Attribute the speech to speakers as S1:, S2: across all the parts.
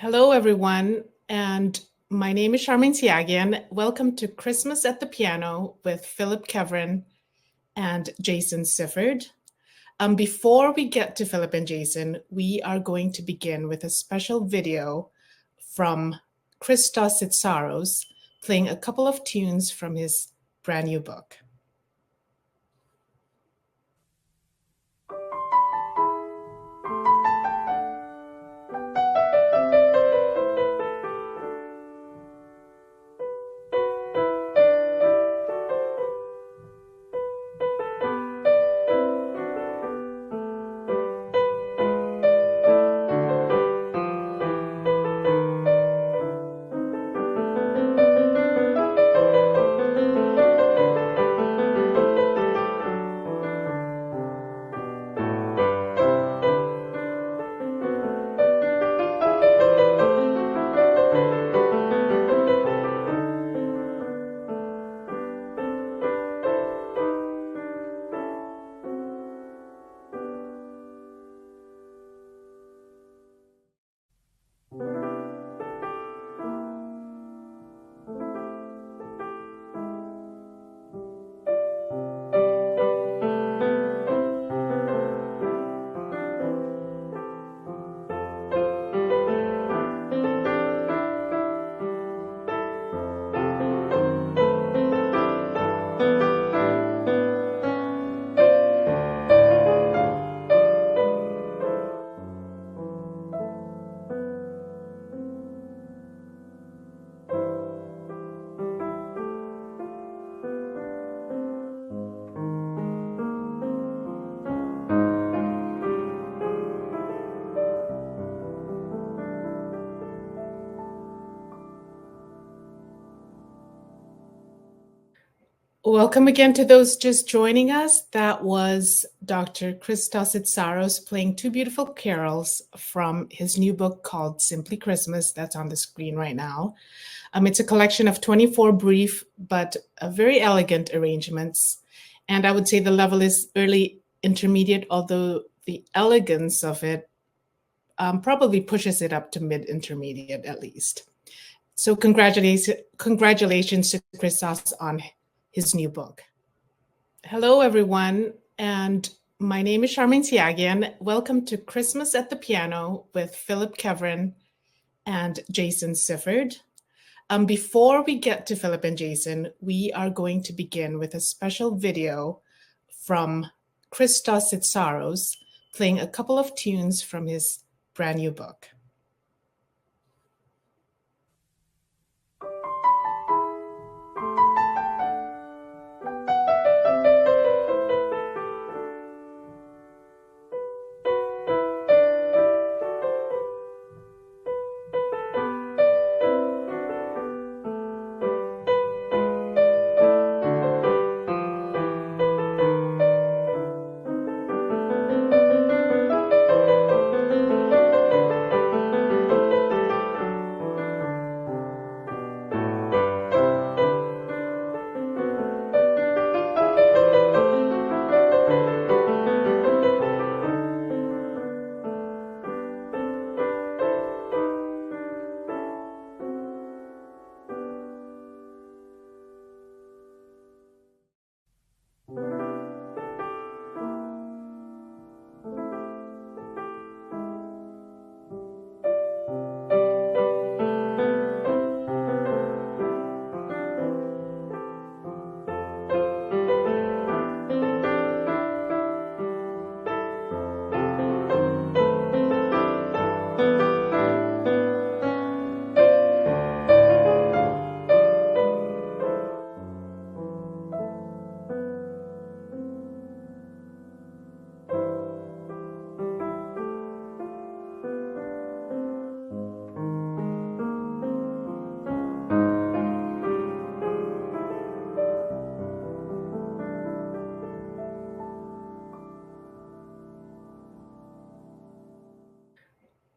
S1: Hello, everyone, and my name is Charmaine Siagian. Welcome to Christmas at the Piano with Phillip Keveren and Jason Sifford. Before we get to Phillip and Jason, we are going to begin with a special video from Christos Itsaros playing a couple of tunes from his brand new book. Welcome again to those just joining us. That was Dr. Christos Itsaros playing two beautiful carols from his new book called Simply Christmas. That's on the screen right now. It's a collection of 24 brief but very elegant arrangements. And I would say the level is early intermediate, although the elegance of it probably pushes it up to mid-intermediate at least. So congratulations to Christos on his new book. Hello, everyone, and my name is Charmaine Siagian. Welcome to Christmas at the Piano with Phillip Keveren and Jason Sifford. Before we get to Phillip and Jason, we are going to begin with a special video from Christos Itsaros playing a couple of tunes from his brand new book.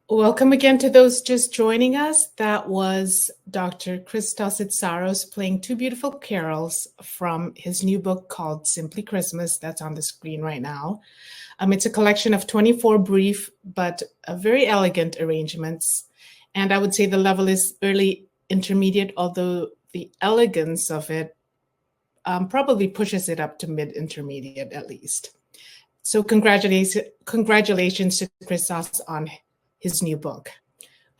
S1: Welcome again to those just joining us. That was Dr. Christos Itsaros playing two beautiful carols from his new book called Simply Christmas. That's on the screen right now. It's a collection of 24 brief but very elegant arrangements. And I would say the level is early intermediate, although the elegance of it probably pushes it up to mid-intermediate at least. So congratulations to Christos on his new book.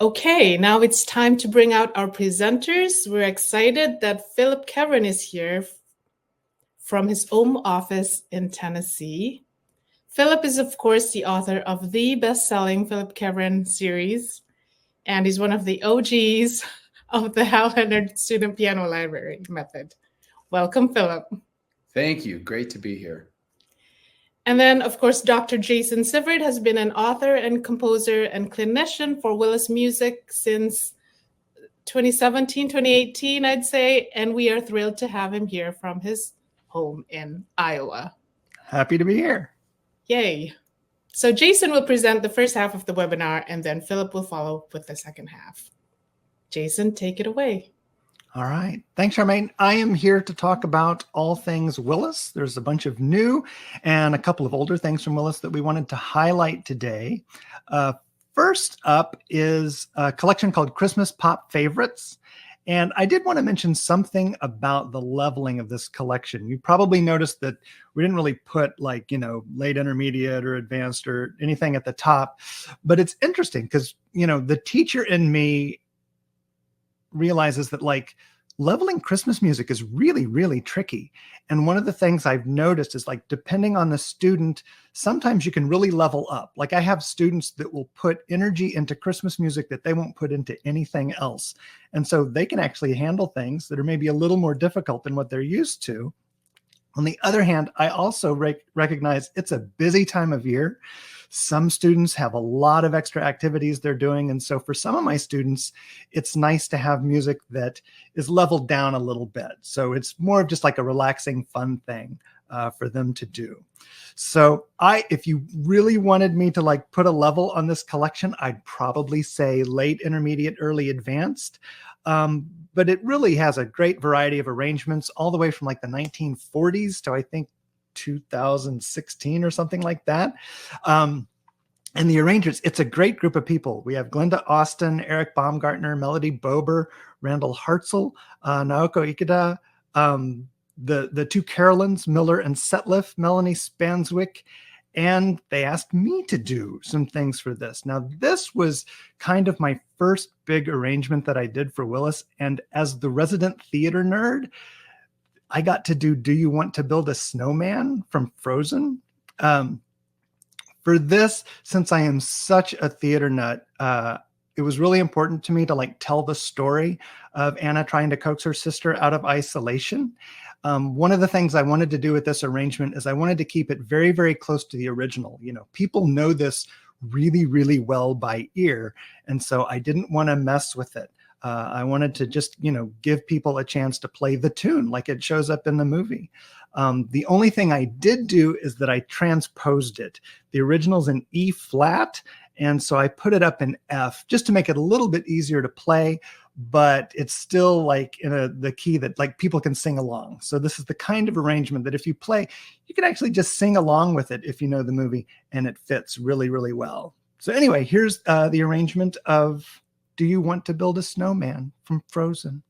S1: Okay, now it's time to bring out our presenters. We're excited that Phillip Keveren is here from his home office in Tennessee. Phillip is, of course, the author of the best-selling Phillip Keveren series, and he's one of the OGs of the Hal Leonard Student Piano Library method. Welcome, Phillip.
S2: Thank you. Great to be here.
S1: And then, of course, Dr. Jason Sifford has been an author and composer and clinician for Willis Music since 2017, 2018, I'd say. And we are thrilled to have him here from his home in Iowa.
S3: Happy to be here.
S1: Yay. So Jason will present the first half of the webinar, and then Phillip will follow with the second half. Jason, take it away.
S3: All right. Thanks, Charmaine. I am here to talk about all things Willis. There's a bunch of new and a couple of older things from Willis that we wanted to highlight today. First up is a collection called Christmas Pop Favorites. And I did want to mention something about the leveling of this collection. You probably noticed that we didn't really put like, late intermediate or advanced or anything at the top. But it's interesting because, the teacher in me realizes that like leveling Christmas music is really, really tricky. And one of the things I've noticed is like, depending on the student, sometimes you can really level up. Like I have students that will put energy into Christmas music that they won't put into anything else. And so they can actually handle things that are maybe a little more difficult than what they're used to. On the other hand, I also recognize it's a busy time of year. Some students have a lot of extra activities they're doing. And so for some of my students, it's nice to have music that is leveled down a little bit. So it's more of just like a relaxing, fun thing for them to do. So if you really wanted me to like put a level on this collection, I'd probably say late, intermediate, early, advanced. But it really has a great variety of arrangements all the way from like the 1940s to I think 2016 or something like that. And the arrangers, it's a great group of people. We have Glenda Austin, Eric Baumgartner, Melody Bober, Randall Hartzell, Naoko Ikeda, the two Carolyns, Miller and Setliff, Melanie Spanswick, and they asked me to do some things for this. Now, this was kind of my first big arrangement that I did for Willis. And as the resident theater nerd, I got to do You Want to Build a Snowman from Frozen. For this, since I am such a theater nut, it was really important to me to like tell the story of Anna trying to coax her sister out of isolation. One of the things I wanted to do with this arrangement is I wanted to keep it very, very close to the original. People know this really, really well by ear. And so I didn't want to mess with it. I wanted to just, give people a chance to play the tune like it shows up in the movie. The only thing I did do is that I transposed it. The original's in E flat. And so I put it up in F just to make it a little bit easier to play, but it's still like in the key that like people can sing along. So this is the kind of arrangement that if you play, you can actually just sing along with it if you know the movie, and it fits really, really well. So anyway, here's the arrangement of Do You Want to Build a Snowman from Frozen.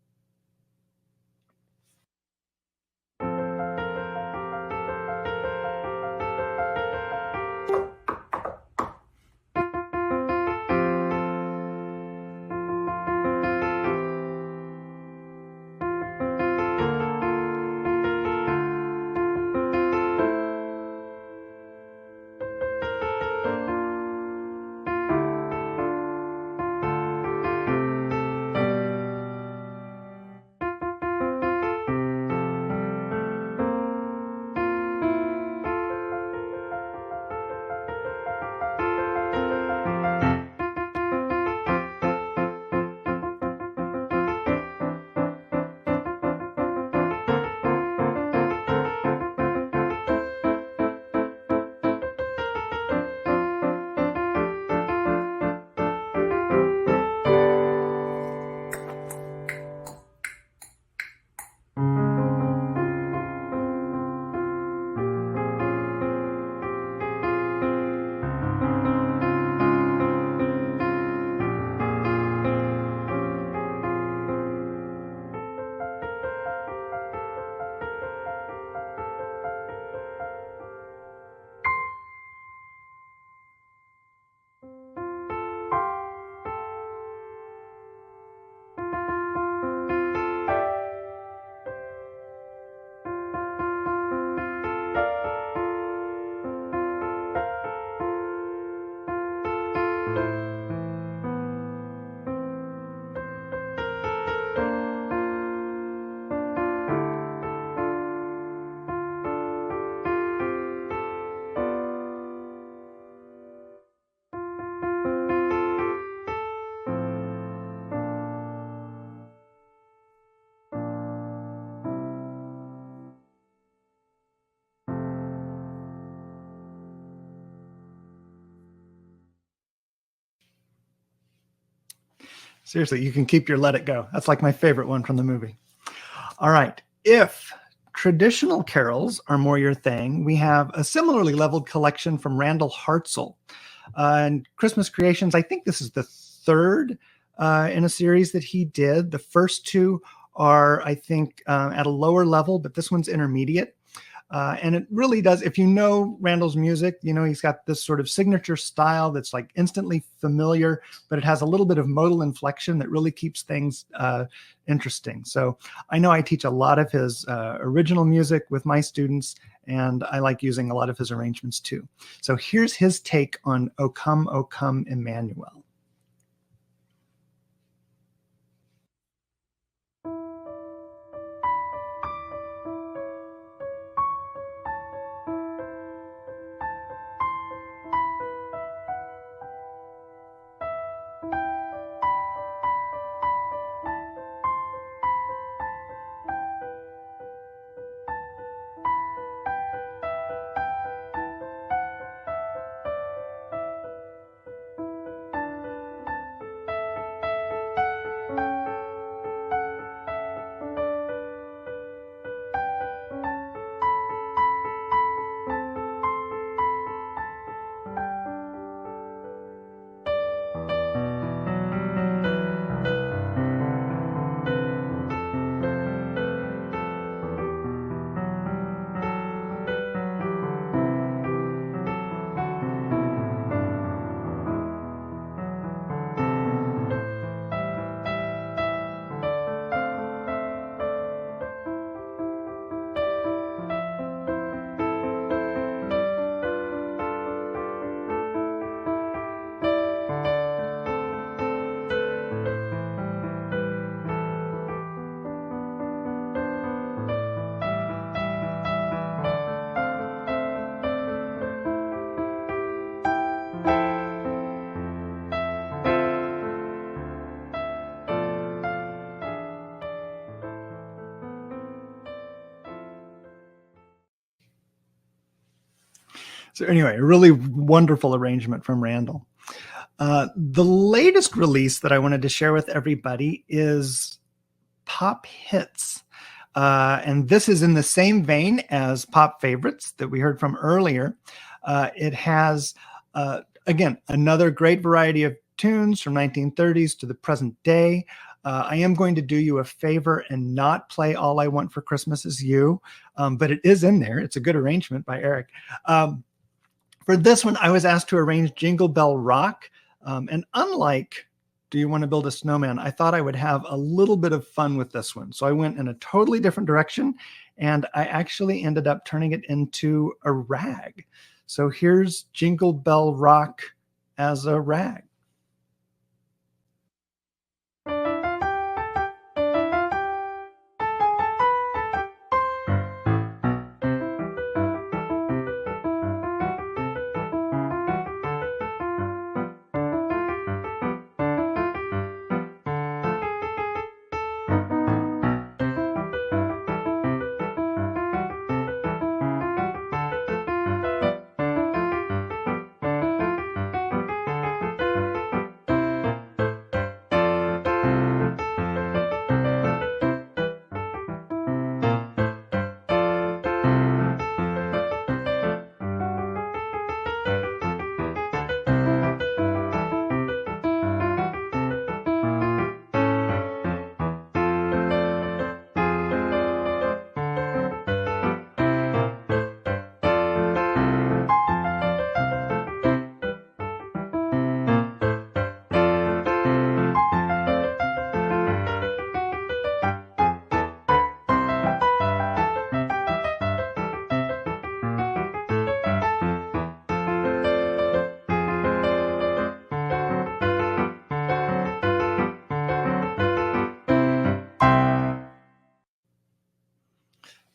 S3: Seriously, you can keep your Let It Go. That's like my favorite one from the movie. All right. If traditional carols are more your thing, we have a similarly leveled collection from Randall Hartzell. And Christmas Creations, I think this is the third in a series that he did. The first two are, I think, at a lower level, but this one's intermediate. And it really does, if you know Randall's music, you know, he's got this sort of signature style that's like instantly familiar, but it has a little bit of modal inflection that really keeps things interesting. So I know I teach a lot of his original music with my students, and I like using a lot of his arrangements too. So here's his take on O Come, Emmanuel. So anyway, a really wonderful arrangement from Randall. The latest release that I wanted to share with everybody is Pop Hits. And this is in the same vein as Pop Favorites that we heard from earlier. It has, again, another great variety of tunes from 1930s to the present day. I am going to do you a favor and not play All I Want for Christmas Is You, but it is in there. It's a good arrangement by Eric. For this one, I was asked to arrange Jingle Bell Rock. And unlike Do You Want to Build a Snowman, I thought I would have a little bit of fun with this one. So I went in a totally different direction, and I actually ended up turning it into a rag. So here's Jingle Bell Rock as a rag.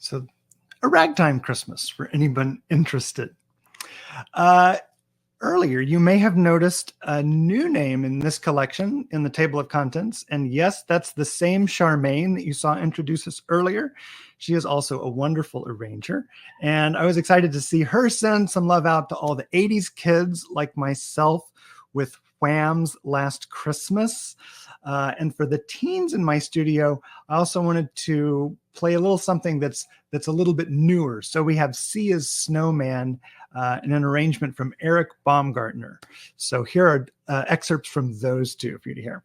S3: So a ragtime Christmas for anyone interested. Earlier, you may have noticed a new name in this collection in the table of contents. And yes, that's the same Charmaine that you saw introduce us earlier. She is also a wonderful arranger. And I was excited to see her send some love out to all the 80s kids like myself with Wham's Last Christmas. And for the teens in my studio, I also wanted to play a little something that's a little bit newer. So we have Sia's Snowman in an arrangement from Eric Baumgartner. So here are excerpts from those two for you to hear.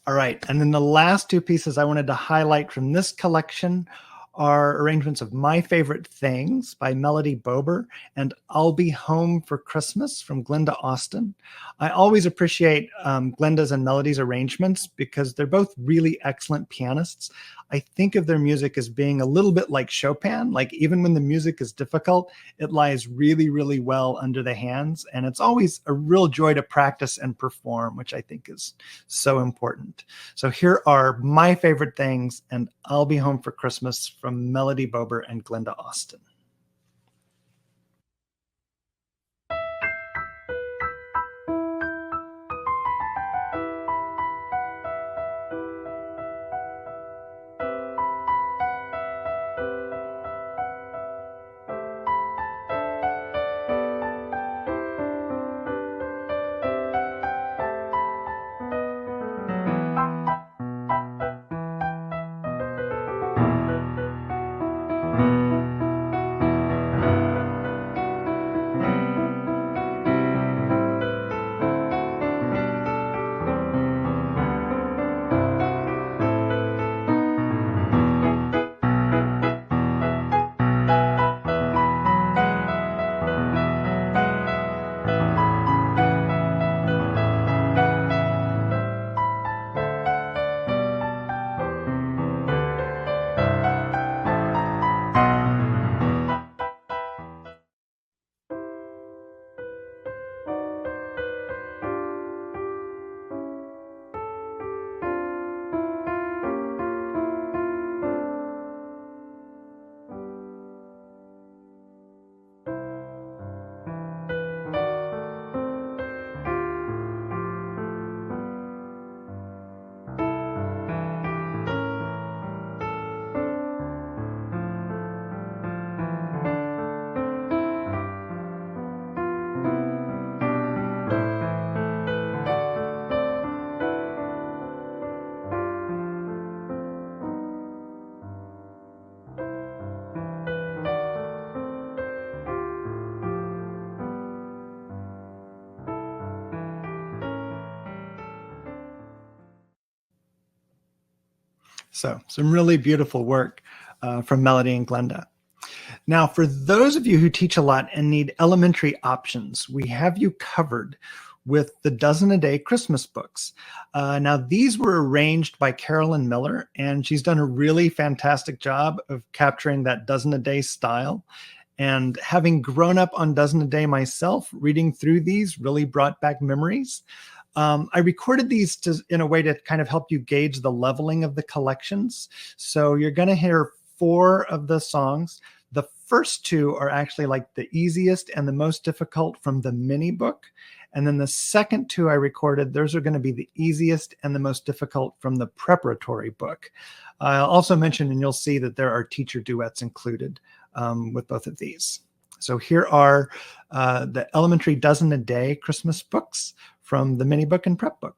S3: All right, and then the last two pieces I wanted to highlight from this collection are arrangements of My Favorite Things by Melody Bober and I'll Be Home for Christmas from Glenda Austin. I always appreciate Glenda's and Melody's arrangements because they're both really excellent pianists. I think of their music as being a little bit like Chopin, like even when the music is difficult, it lies really, really well under the hands. And it's always a real joy to practice and perform, which I think is so important. So here are My Favorite Things and I'll Be Home for Christmas from Melody Bober and Glenda Austin. So some really beautiful work from Melody and Glenda. Now, for those of you who teach a lot and need elementary options, we have you covered. with the Dozen a Day Christmas books. Now, these were arranged by Carolyn Miller, and she's done a really fantastic job of capturing that Dozen a Day style. And having grown up on Dozen a Day myself, reading through these really brought back memories. I recorded these in a way to kind of help you gauge the leveling of the collections. So you're going to hear 4 of the songs. The first 2 are actually like the easiest and the most difficult from the mini book. And then the second 2 I recorded, those are going to be the easiest and the most difficult from the preparatory book. I'll also mention, and you'll see that there are teacher duets included with both of these. So here are the elementary Dozen a Day Christmas books from the mini book and prep book.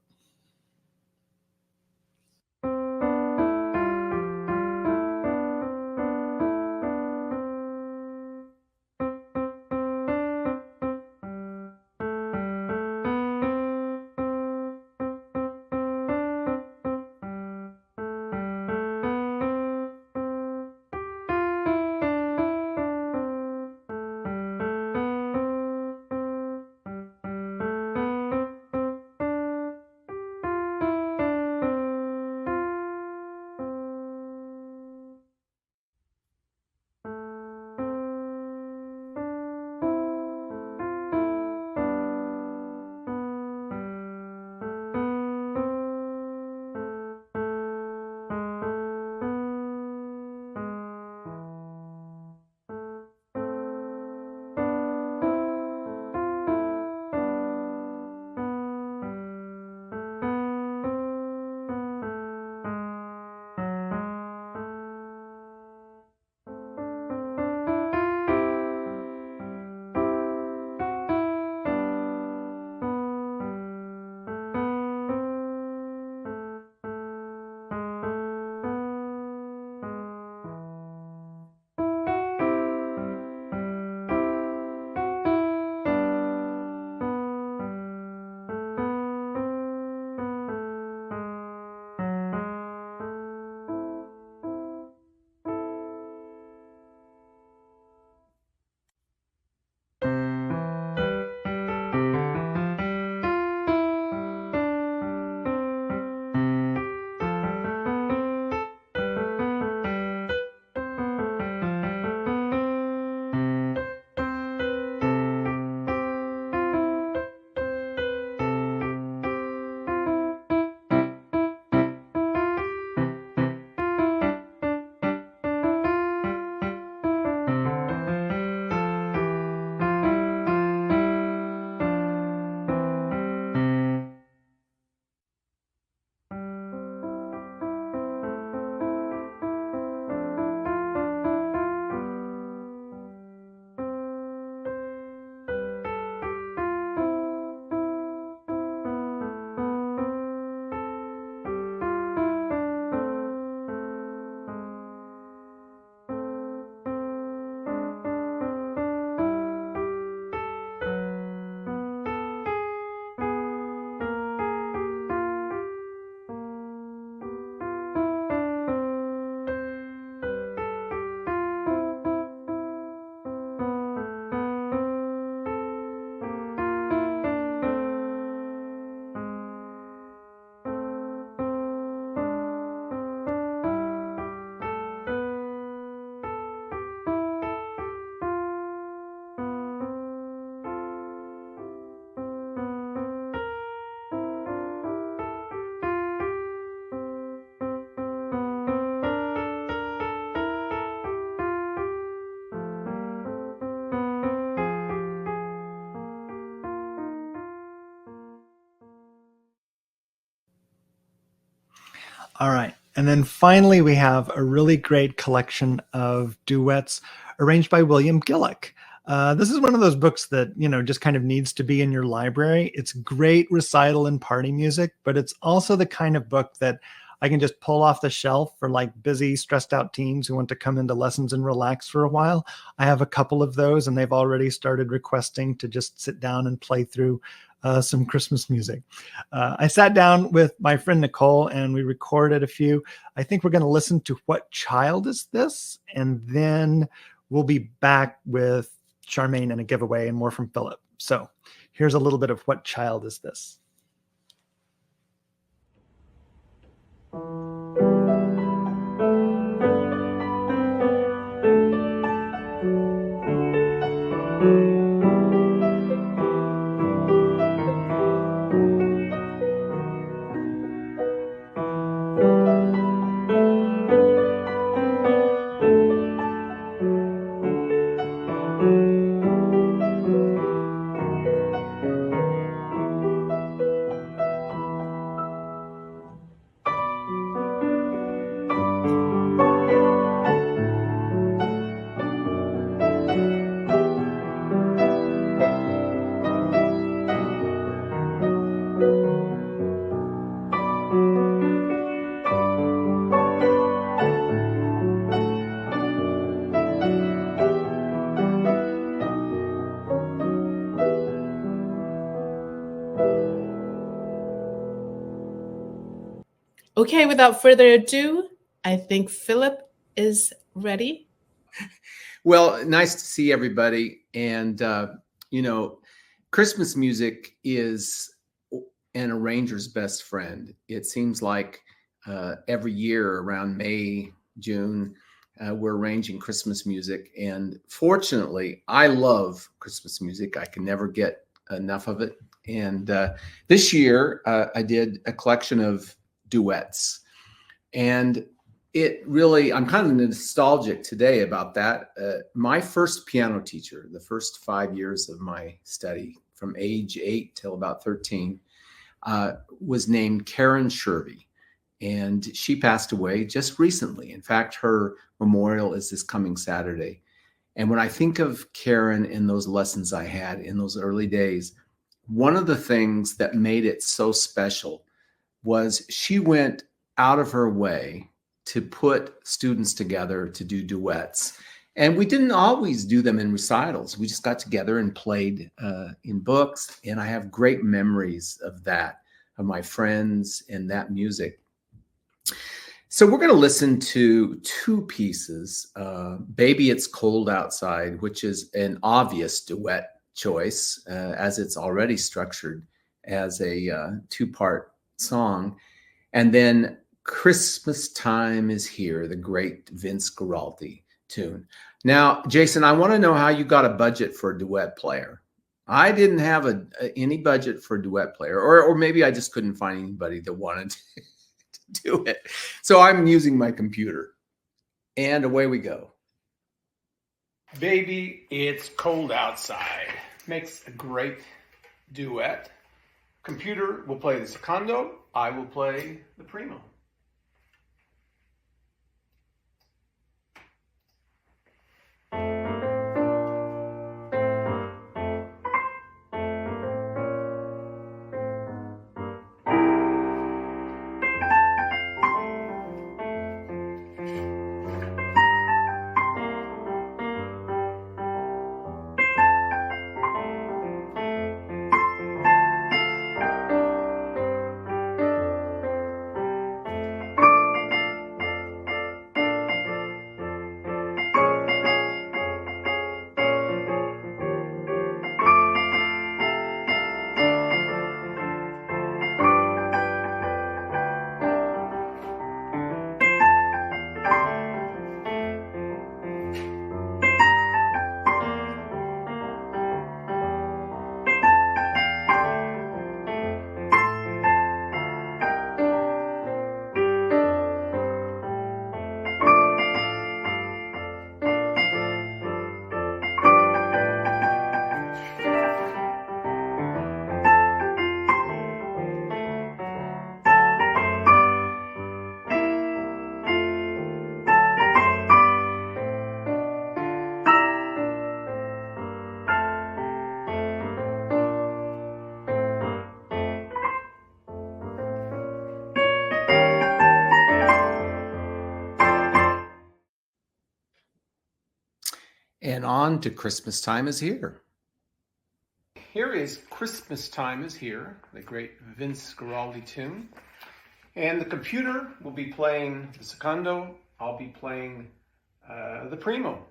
S3: All right. And then finally, we have a really great collection of duets arranged by William Gillick. This is one of those books that, just kind of needs to be in your library. It's great recital and party music, but it's also the kind of book that I can just pull off the shelf for like busy, stressed out teens who want to come into lessons and relax for a while. I have a couple of those, and they've already started requesting to just sit down and play through some Christmas music. I sat down with my friend Nicole and we recorded a few. I think we're going to listen to What Child Is This? And then we'll be back with Charmaine and a giveaway and more from Phillip. So Here's a little bit of What Child Is This?
S1: Okay, without further ado, I think Phillip is ready.
S2: Well, nice to see everybody. And, Christmas music is an arranger's best friend. It seems like every year around May, June, we're arranging Christmas music. And fortunately, I love Christmas music. I can never get enough of it. And this year, I did a collection of duets. And I'm kind of nostalgic today about that. My first piano teacher, the first 5 years of my study, from age 8 till about 13, was named Karen Shervey. And she passed away just recently. In fact, her memorial is this coming Saturday. And when I think of Karen and those lessons I had in those early days, one of the things that made it so special was she went out of her way to put students together to do duets. And we didn't always do them in recitals. We just got together and played in books. And I have great memories of that, of my friends and that music. So we're going to listen to two pieces. Baby, It's Cold Outside, which is an obvious duet choice, as it's already structured as a two-part song. And then Christmas Time Is Here, the great Vince Guaraldi tune. Now, Jason, I want to know how you got a budget for a duet player. I didn't have any budget for a duet player, or maybe I just couldn't find anybody that wanted to do it. So I'm using my computer, and away we go. Baby, It's Cold Outside makes a great duet. Computer will play the secondo. I will play the primo. And on to Christmas Time Is Here. Here is Christmas Time Is Here, the great Vince Guaraldi tune. And the computer will be playing the secondo. I'll be playing the primo.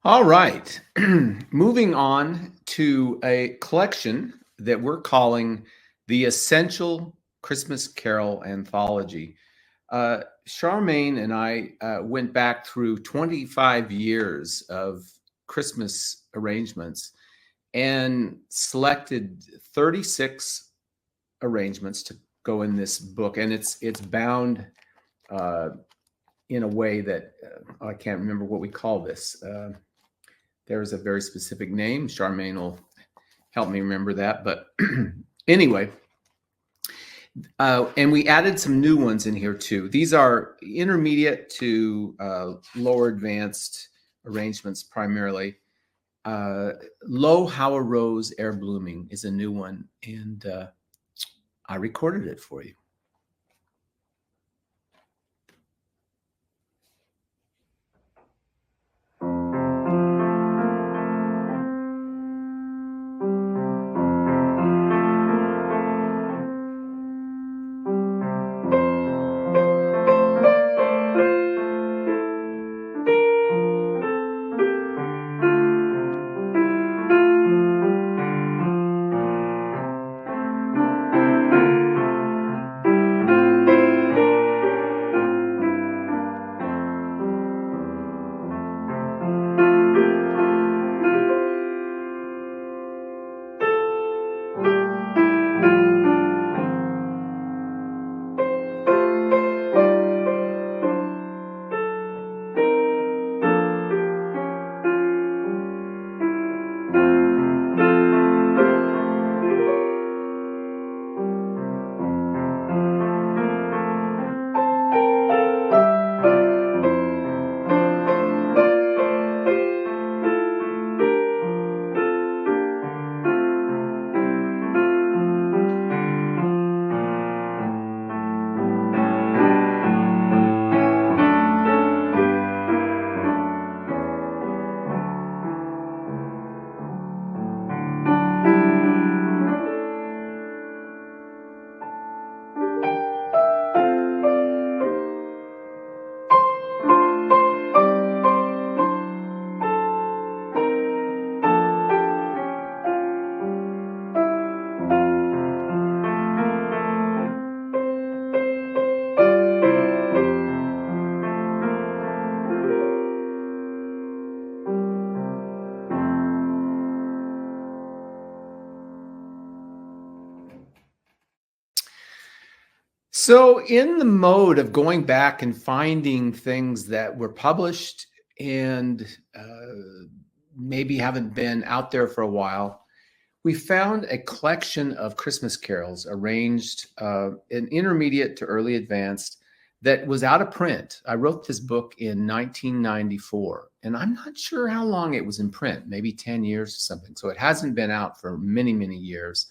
S2: All right. Moving on to a collection that we're calling the Essential Christmas Carol Anthology. Charmaine and I went back through 25 years of Christmas arrangements and selected 36 arrangements to go in this book. And it's bound in a way that I can't remember what we call this. There's a very specific name. Charmaine will help me remember that. But anyway, and we added some new ones in here too. These are intermediate to lower advanced arrangements primarily. Lo, How a Rose Ere Blooming is a new one, and I recorded it for you. So in the mode of going back and finding things that were published and maybe haven't been out there for a while, we found a collection of Christmas carols arranged in intermediate to early advanced that was out of print. I wrote this book in 1994, and I'm not sure how long it was in print, maybe 10 years or something. So it hasn't been out for many, many years.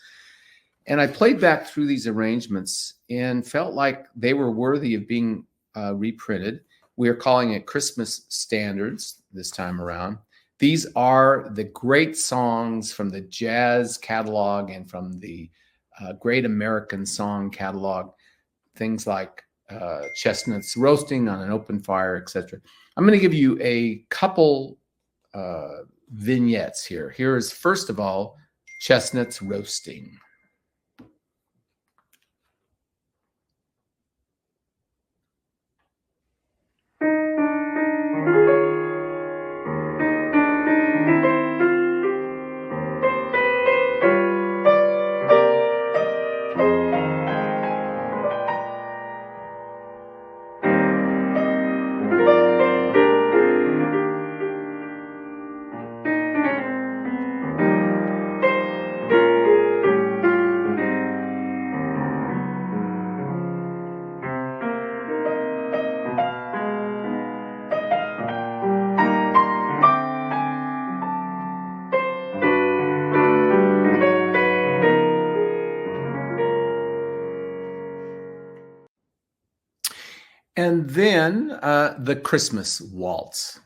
S2: And I played back through these arrangements and felt like they were worthy of being reprinted. We are calling it Christmas Standards this time around. These are the great songs from the jazz catalog and from the Great American Song catalog, things like Chestnuts Roasting on an Open Fire, etc. I'm going to give you a couple vignettes here. Here is, first of all, Chestnuts Roasting. And then the Christmas Waltz.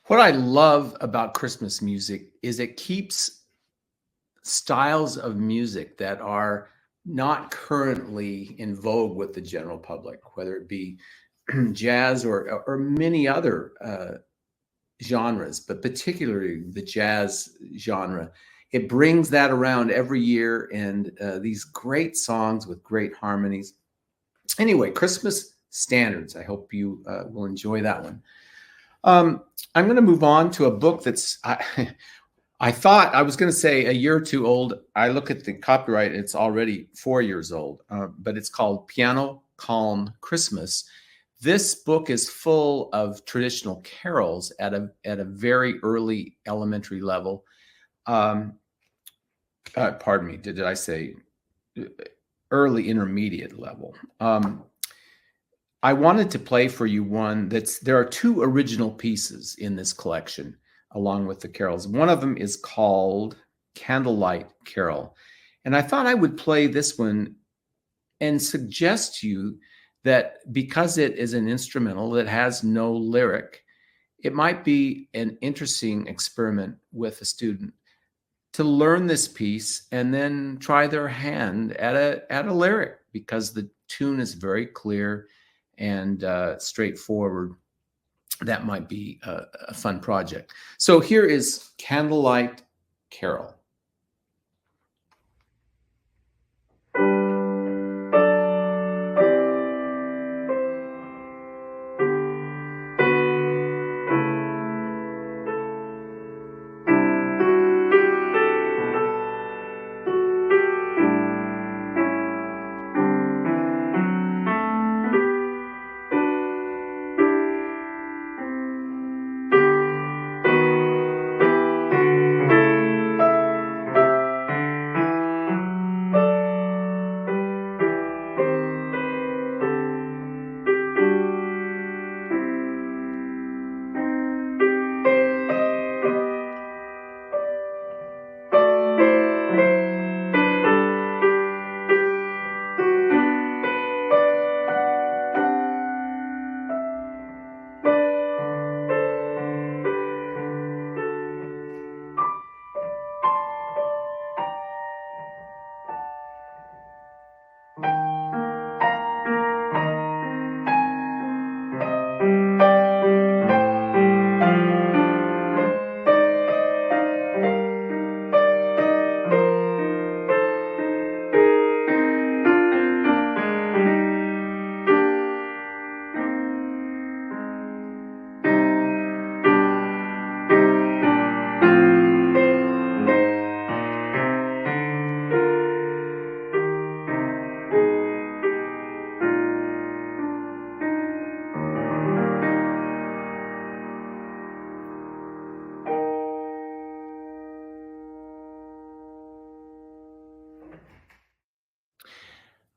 S2: What I love about Christmas music is it keeps styles of music that are not currently in vogue with the general public, whether it be jazz or many other genres, but particularly the jazz genre. It brings that around every year, and these great songs with great harmonies. Anyway, Christmas standards. I hope you will enjoy that one. I'm going to move on to a book that's, I thought I was going to say a year or two old. I look at the copyright, it's already 4 years old, but it's called Piano Calm Christmas. This book is full of traditional carols at a very early elementary level. Pardon me, did I say early intermediate level? I wanted to play for you one there are two original pieces in this collection along with the carols. One of them is called Candlelight Carol. And I thought I would play this one and suggest to you that because it is an instrumental that has no lyric, it might be an interesting experiment with a student to learn this piece and then try their hand at a lyric, because the tune is very clear and straightforward. That might be a fun project. So here is Candlelight Carol.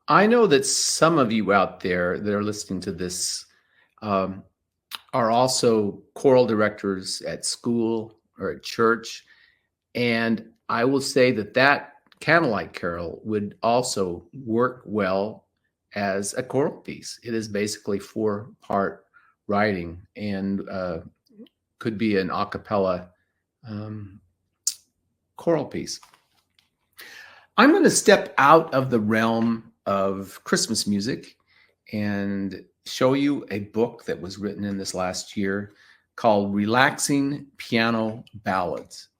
S2: I know that some of you out there that are listening to this are also choral directors at school or at church. And I will say that Candlelight Carol would also work well as a choral piece. It is basically 4-part writing and could be an a cappella choral piece. I'm going to step out of the realm of Christmas music and show you a book that was written in this last year called Relaxing Piano Ballads.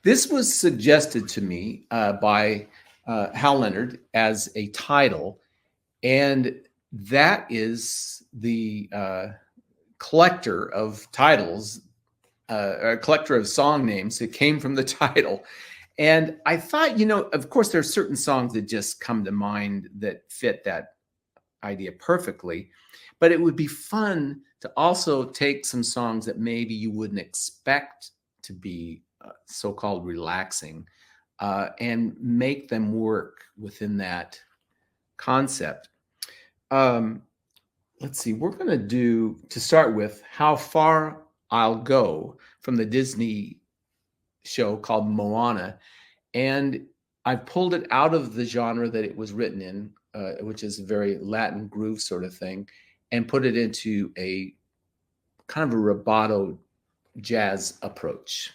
S2: This was suggested to me by Hal Leonard as a title, and that is the collector of titles, a collector of song names that came from the title. And I thought, of course, there are certain songs that just come to mind that fit that idea perfectly, but it would be fun to also take some songs that maybe you wouldn't expect to be so-called relaxing and make them work within that concept. Let's see, we're going to do, to start with, How Far I'll Go from the Disney show called Moana. And I pulled it out of the genre that it was written in, which is a very Latin groove sort of thing, and put it into a kind of a rubato jazz approach.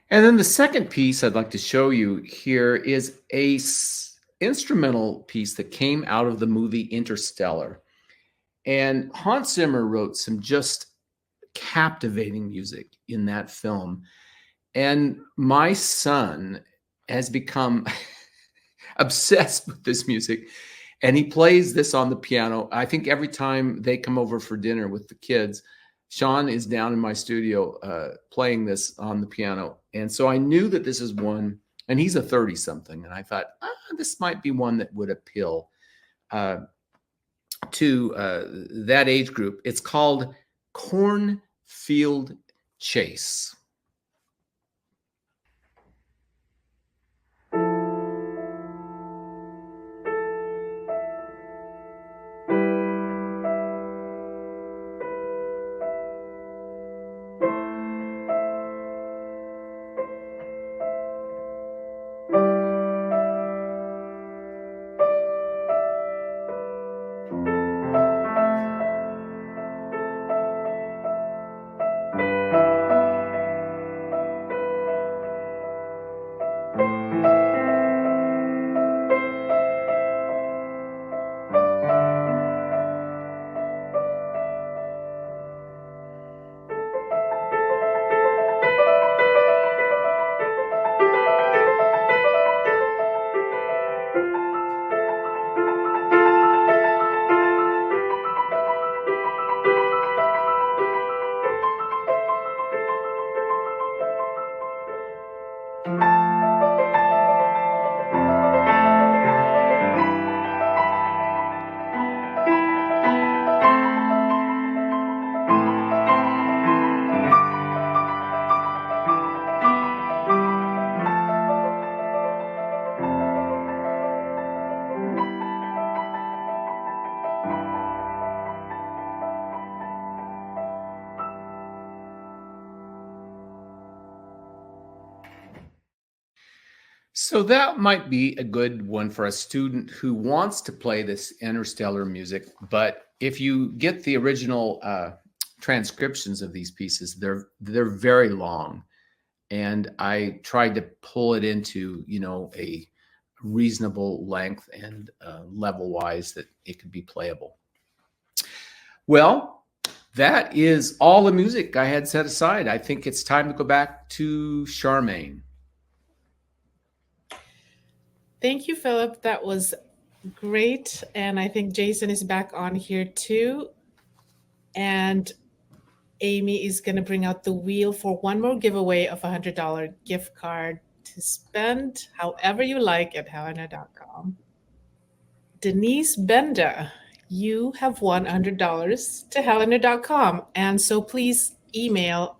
S2: And then the second piece I'd like to show you here is a instrumental piece that came out of the movie Interstellar. And Hans Zimmer wrote some just captivating music in that film. And my son has become obsessed with this music. And he plays this on the piano. I think every time they come over for dinner with the kids, Sean is down in my studio playing this on the piano. And so I knew that this is one, and he's a 30-something. And I thought, this might be one that would appeal to that age group. It's called Cornfield Chase. So that might be a good one for a student who wants to play this interstellar music. But if you get the original transcriptions of these pieces, they're very long. And I tried to pull it into, a reasonable length and level-wise that it could be playable. Well, that is all the music I had set aside. I think it's time to go back to Charmaine.
S1: Thank you, Philip. That was great. And I think Jason is back on here too. And Amy is going to bring out the wheel for one more giveaway of a $100 gift card to spend however you like at helena.com. Denise Benda, you have won $100 to helena.com. And so please email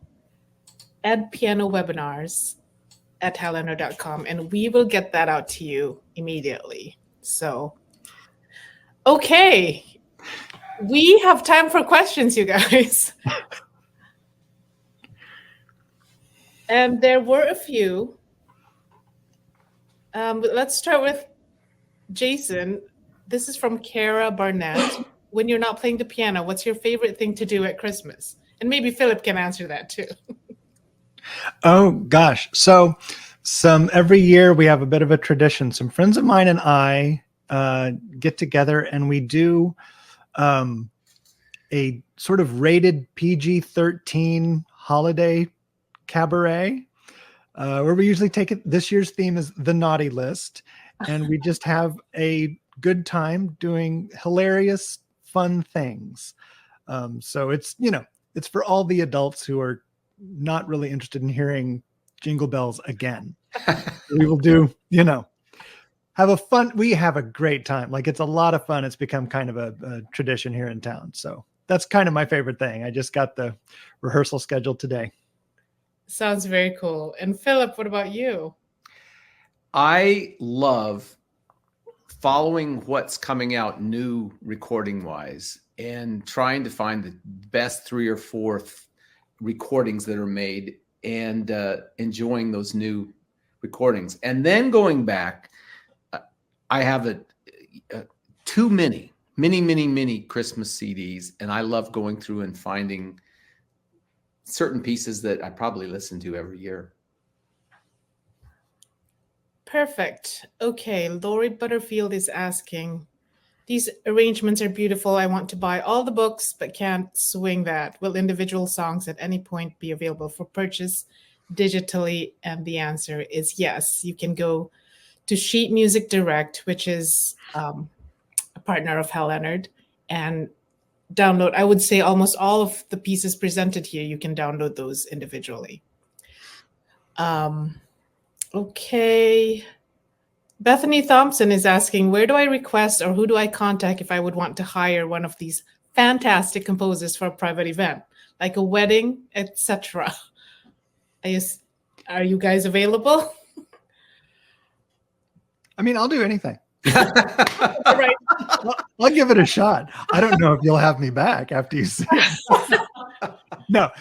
S1: edpianowebinars@helena.com and we will get that out to you immediately. So, okay. We have time for questions, you guys. And there were a few. But let's start with Jason. This is from Kara Barnett. When you're not playing the piano, what's your favorite thing to do at Christmas? And maybe Philip can answer that too.
S3: Oh gosh. So every year we have a bit of a tradition. Some friends of mine and I get together and we do a sort of rated PG-13 holiday cabaret, where we usually take it. This year's theme is the naughty list, and we just have a good time doing hilarious, fun things. So it's, it's for all the adults who are not really interested in hearing Jingle Bells again. We will do, we have a great time. Like, it's a lot of fun. It's become kind of a tradition here in town. So that's kind of my favorite thing. I just got the rehearsal scheduled today.
S1: Sounds very cool. And Phillip, what about you?
S2: I love following what's coming out new recording wise and trying to find the best 3 or 4 recordings that are made and enjoying those new recordings. And then going back, I have too many Christmas CDs, and I love going through and finding certain pieces that I probably listen to every year.
S1: Perfect. Okay, Lori Butterfield is asking, these arrangements are beautiful. I want to buy all the books, but can't swing that. Will individual songs at any point be available for purchase digitally? And the answer is yes. You can go to Sheet Music Direct, which is a partner of Hal Leonard, and download, I would say almost all of the pieces presented here, you can download those individually. Okay. Bethany Thompson is asking, where do I request or who do I contact if I would want to hire one of these fantastic composers for a private event, like a wedding, etc.? Are you guys available?
S3: I mean, I'll do anything.
S1: Right.
S3: I'll give it a shot. I don't know if you'll have me back after you see it. No,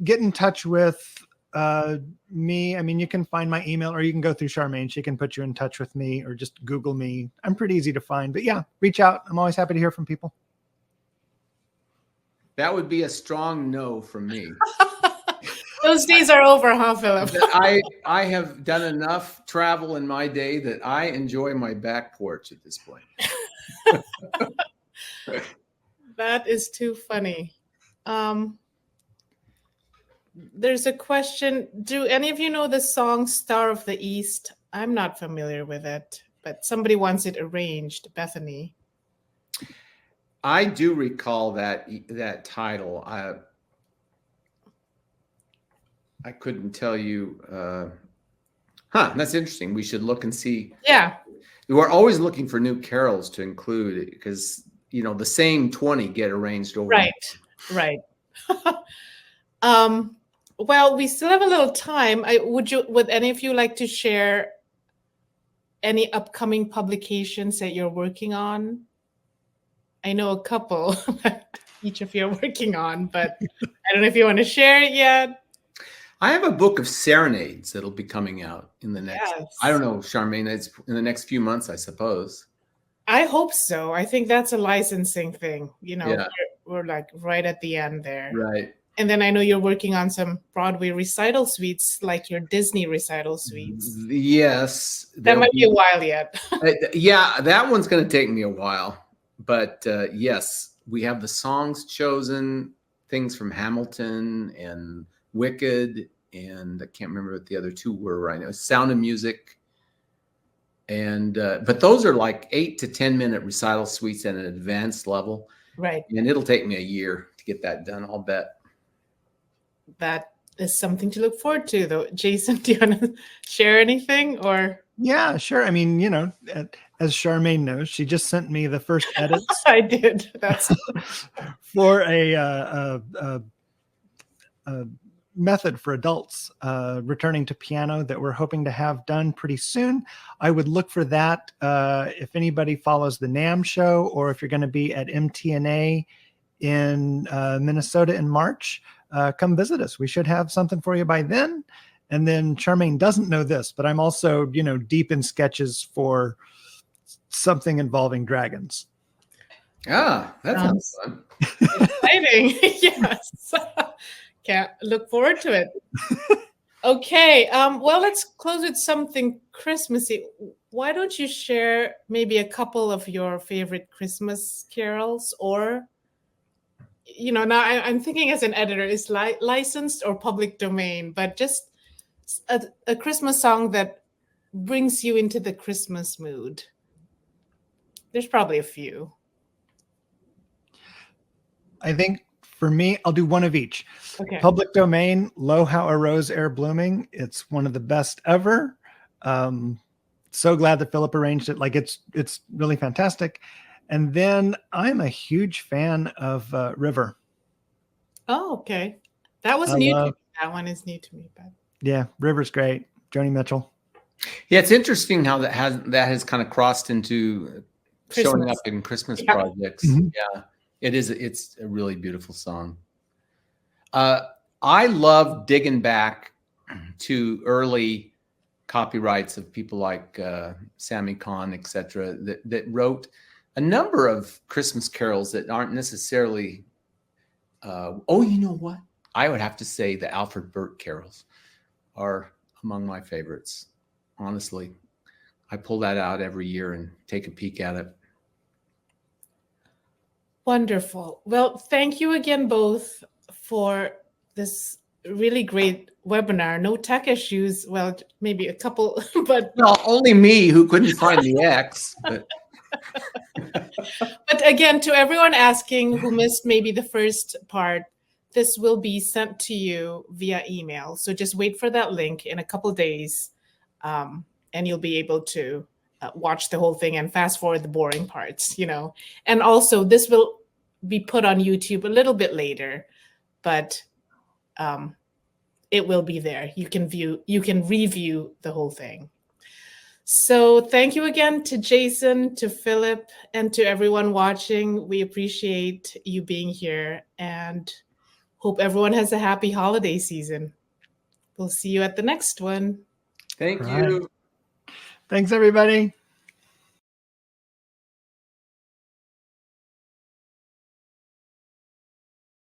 S3: get in touch with me. I mean, you can find my email, or you can go through Charmaine. She can put you in touch with me, or just Google me. I'm pretty easy to find, but yeah, reach out. I'm always happy to hear from people.
S2: That would be a strong no from me.
S1: Those days are over, huh, Phillip?
S2: I have done enough travel in my day that I enjoy my back porch at this point.
S1: That is too funny. There's a question. Do any of you know the song Star of the East? I'm not familiar with it, but somebody wants it arranged. Bethany.
S2: I do recall that title. I couldn't tell you. That's interesting. We should look and see.
S1: Yeah.
S2: We're always looking for new carols to include, because, the same 20 get arranged over.
S1: Right. Well, we still have a little time. Would any of you like to share any upcoming publications that you're working on? I know a couple each of you are working on, but I don't know if you want to share it yet.
S2: I have a book of serenades that'll be coming out in the next,
S1: Yes.
S2: I don't know, Charmaine, it's in the next few months, I suppose.
S1: I hope so. I think that's a licensing thing.
S2: Yeah.
S1: We're like right at the end there.
S2: Right.
S1: And then I know you're working on some Broadway recital suites, like your Disney recital suites.
S2: Yes.
S1: That might be a while yet.
S2: Yeah, that one's going to take me a while. But yes, we have the songs chosen, things from Hamilton and Wicked, and I can't remember what the other two were right now. Sound of Music. And but those are like 8 to 10 minute recital suites at an advanced level.
S1: Right.
S2: And it'll take me a year to get that done, I'll bet.
S1: That is something to look forward to, though. Jason, do you want to share anything? Or
S3: yeah, sure. I mean, as Charmaine knows, she just sent me the first edits.
S1: I did. That's
S3: for a method for adults returning to piano that we're hoping to have done pretty soon. I would look for that if anybody follows the NAMM show, or if you're going to be at MTNA in Minnesota in March, come visit us. We should have something for you by then. And then Charmaine doesn't know this, but I'm also, deep in sketches for something involving dragons.
S2: Ah, that sounds fun.
S1: Exciting. Yes. Can't look forward to it. Okay. Well, let's close with something Christmassy. Why don't you share maybe a couple of your favorite Christmas carols, or, now I'm thinking as an editor, is licensed or public domain, but just a Christmas song that brings you into the Christmas mood. There's probably a few.
S3: I think for me, I'll do one of each.
S1: Okay.
S3: Public domain, Lo How a Rose Ere Blooming. It's one of the best ever. So glad that Phillip arranged it. Like it's really fantastic. And then I'm a huge fan of River.
S1: Oh, okay. That was new to me. That one is new to me, but
S3: yeah, River's great. Joni Mitchell.
S2: Yeah, it's interesting how that has kind of crossed into showing up in Christmas projects.
S3: Mm-hmm.
S2: Yeah, it's a really beautiful song. I love digging back to early copyrights of people like Sammy Kahn, etc., that wrote a number of Christmas carols that aren't necessarily. You know what? I would have to say the Alfred Burt carols are among my favorites. Honestly, I pull that out every year and take a peek at it.
S1: Wonderful. Well, thank you again both for this really great webinar. No tech issues. Well, maybe a couple, but
S2: only me who couldn't find the X. But
S1: but again, to everyone asking who missed maybe the first part, this will be sent to you via email. So just wait for that link in a couple of days, and you'll be able to watch the whole thing and fast forward the boring parts, And also, this will be put on YouTube a little bit later, but it will be there. You can review the whole thing. So thank you again to Jason, to Phillip, and to everyone watching. We appreciate you being here and hope everyone has a happy holiday season. We'll see you at the next one.
S2: Thank you.
S3: Thanks, everybody.